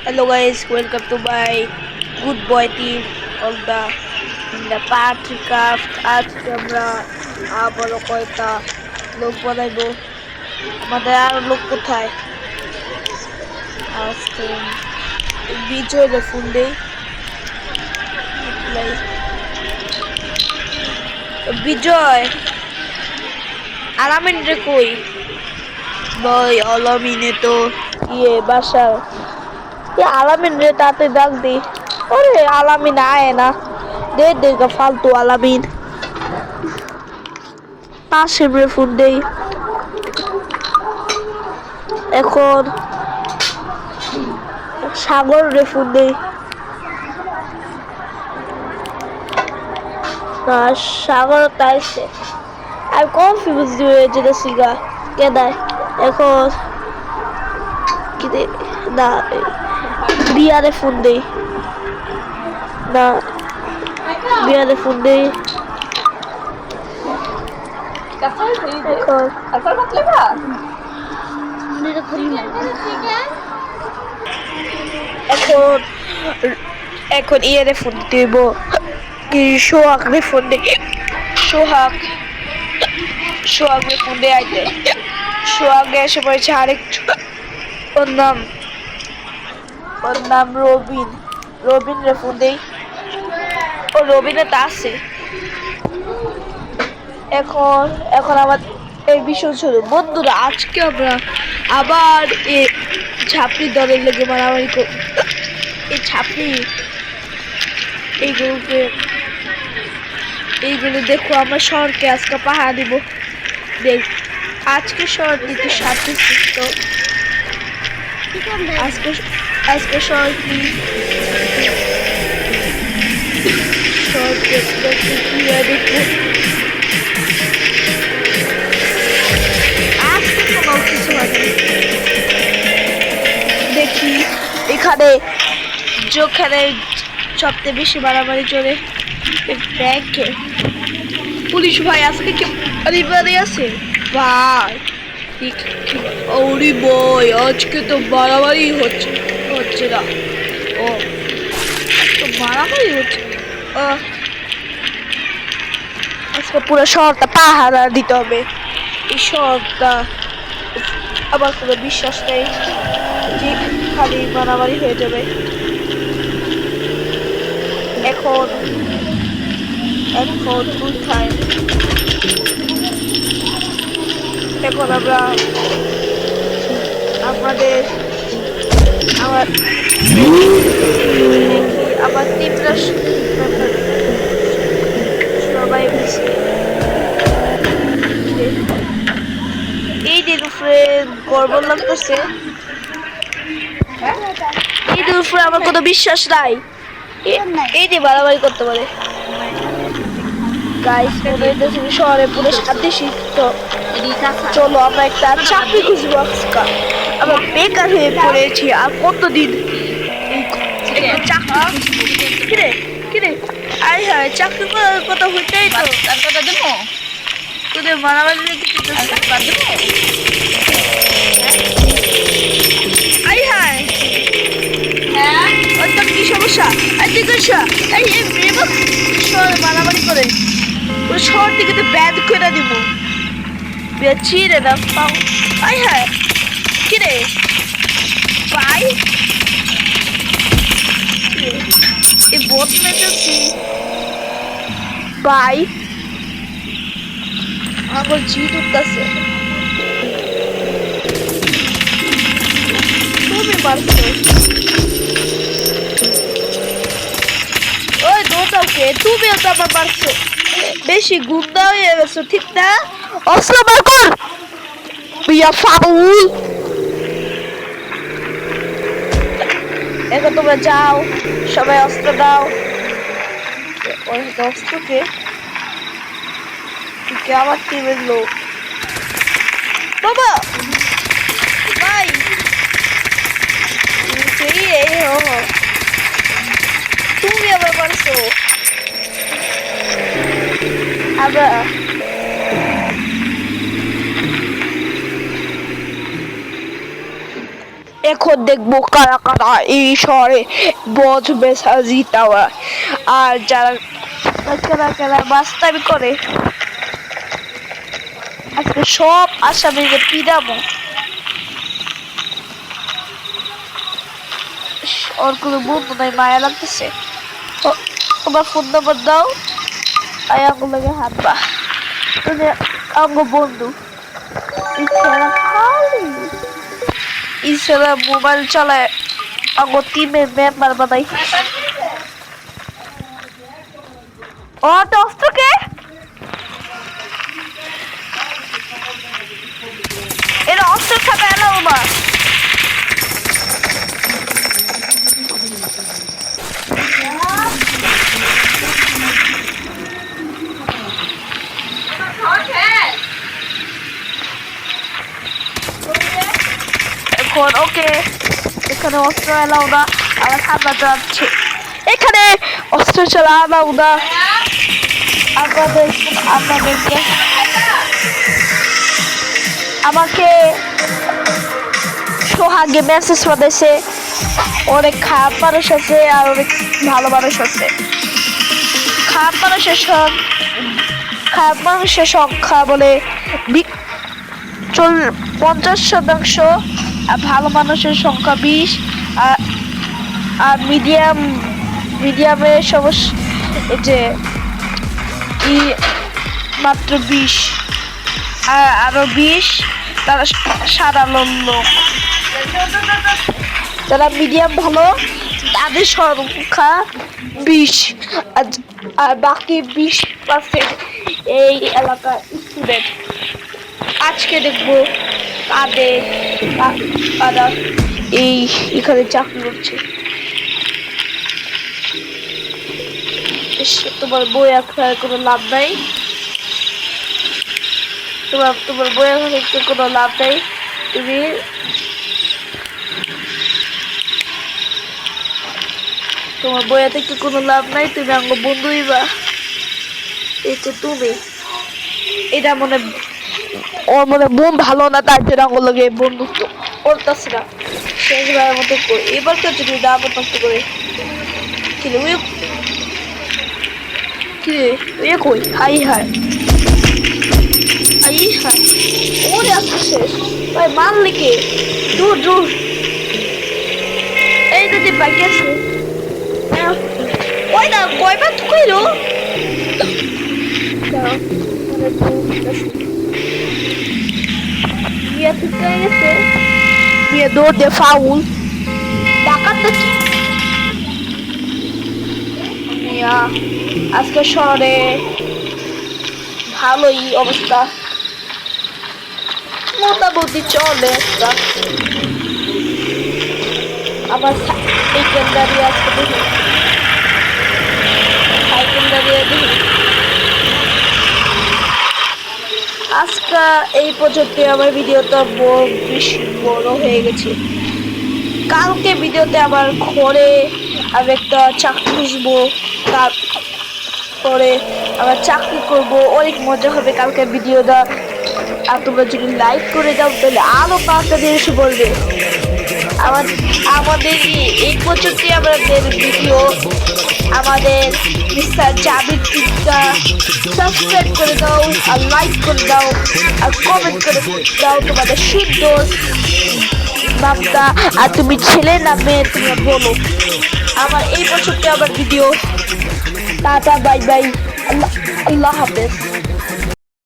Hello guys, welcome to my good boy team of the party craft. আজকে আমরা আবারও কয়টা লোক বানাইবো। আমাদের আর লোক কোথায়? আজকে বিজয় ফোন দেই। বিজয় আলামিন রে কই? ভাই আলামিনে তো বাসা আলামিন রে তাতে ডাক দি। আরে আলামিন আয় না, দেখ ফালতু আলামিন। পাশে রে ফোন দেই। এখন সাগর রে ফোন দেই। না সাগর তাইছে আমি কনফিউজ হয়ে যেতেছি গা কেদায়। এখন কি দে না বিয়ারে ফোন দেই। না বিয়ারে ফোন দেই। এখন ইয়েরে ফোন দিব। সোহাগ রে ফোন দে। সোহাগ রে ফোন দে আইতে। সোহাগ এসে পড়েছে আরেকটু। ওর নাম রবিন রে ফোন দেই। ও রবিনে তা আছে। এখন আমার এই বিষয় ছিল বন্ধুরা, আজকে আমরা আবার এই ছাপড়ি দলের লেগে মারামারি করব। এই ছাপড়ি এইগুলো দেখো, আমরা শহরকে আজকে পাহারা দিব। দেখ আজকে শহর দিতে সাথে আজকে শহরটি দেখো। দেখি এখানে যেখানে সবচেয়ে বেশি মারামারি চলে ব্যাংকে। পুলিশ ভাই আজকে কি পরিবারে আছে ভাই? ওরে বই আজকে তো মারামারি হচ্ছে না। ও তো মারামারি হচ্ছে। আজকে পুরো শহরটা পাহারা দিতে হবে। এই শহরটা আমার কোনো বিশ্বাস নেই যে খালি মারামারি হয়ে যাবে। এখন কোথায়? এখন আমরা আমার টিমরা সবাই মিশে এই দিন উপরে গর্ব লাগতেছে। এই দিন উপরে আমার কোনো বিশ্বাস নাই এই দিয়ে বাড়াবাড়ি করতে পারে। গাইস মনে হইতেছে শহরে পুরো শান্তি শিখত। চলো আমরা একটা চাকরি খুঁজবো। আমরা বেকার হয়ে পড়েছি আর কতদিন কিরে আই হায় চাকরি করার কথা হইতেই তো তার কথা দেবো তোদের মারামারি লেগে আই হায়। হ্যাঁ ওটা কি সমস্যা? এই শহরে মারামারি করে পুরো শহর থেকে তো ব্যাদ করে দিব। চিরে না পাও। আই হায় কিরে ভাই এই বোতলে যাচ্ছি ভাই আমার জিত উঠতেছে। তুমি পারছো ওই দোটাকে তুমিও তো আমার পারছো। বেশি গুন্ডা হয়ে গেছো ঠিক না? অস্ত্র বার কর বিয়া ফাউল। এখন তোমরা যাও সবাই অস্ত্র দাও। অস্ত্রকে আমার টিমের লোক বাবা ভাই তুমি আবার পারছো। আবার এখন দেখবো কারা কারা এই শহরে বজবে জিতাওয়া আর যারা কারা কারা বাস্তাবি করে আজকে সব আসামিকে পিড়াবো। ওর কোনো বন্ধু নাই, মায়া লাগতেছে। তোমার ফোন নাম্বার দাও, আয়াগুলোকে হাঁটবা তুমি আঙ্গ বন্ধু। ইনশাল্লাহ মোবাইল চালায় আঙ্গ টিমের মেম্বার বানাই। ও দোস্তকে এরা অস্ত্র ছাড়া এলাও না। এখন ওকে এখানে অস্ত্র এলাও না, আমার ঠান্ডা যাচ্ছে। এখানে অস্ত্র ছাড়া এলাও না। আপনাদেরকে আমাকে সোহাগে মেসেজ পাঠাইছে, অনেক খারাপ মানুষ আছে আর অনেক ভালো মানুষ আছে। খারাপ মানুষের সংখ্যা বলে 50%, আর ভালো মানুষের সংখ্যা 20, আর মিডিয়ামের সমস্যা যে মাত্র 20, আর আরো 20 তারা সাধারণ লোক। যারা মিডিয়াম ভালো তাদের সংখ্যা 20, আর বাকি 20% এই এলাকার স্টুডেন্ট। আজকে দেখবো কারা এখানে চাকরি করছে। তোমার বই আঁকার কোনো লাভ নাই, তোমার বই আঁকার কোনো লাভ নাই। তোমার বইয়া থেকে কোনো লাভ নাই, তুমি আঙ্গ বন্ধুই বা এটা তুমি এটা ওর মনে মন ভালো না, তার জন্য আঙ্গুল লাগে বন্ধুত্ব করতেছে না। শেষবারের মতো এবার তো যদি দাম নষ্ট করে কই হাই হাই ওরে আসছে শেষ ভাই, মারলে কে? দূর দূর এই যদি বাইক আছে ওই না কয়বার তো কইলো দৌড় দে ফাউল ডাকাত কি। আজকে শহরে ভালোই অবস্থা, মোটামুটি চলে। আমার সাইকেল দাঁড়িয়ে আজকে দেখি, সাইকেল দাঁড়িয়ে দেখি। আজকে এই পর্যন্ত আমার ভিডিওটা বেশি বড় হয়ে গেছে। কালকে ভিডিওতে আবার ঘরে আমি একটা চাকরি খুঁজবো, তারপরে আবার চাকরি করব, অনেক মজা হবে কালকে ভিডিওটা। আর তোমরা যদি লাইক করে দাও তাহলে আরো তাড়াতাড়ি এসে বলবে। আমাদের এই পর্যন্ত আমাদের ভিডিও, আমাদের মিস্টার জাবির টিপটা সাবস্ক্রাইব করে দাও, আর লাইক করে দাও, আর কমেন্ট করে দাও তোমাদের সুন্দর নামটা, আর তুমি ছেলে না মেয়ে তুমি বলো। আমার এই পর্যন্ত আমার ভিডিও। টাটা বাই বাই, আল্লাহ হাফেজ।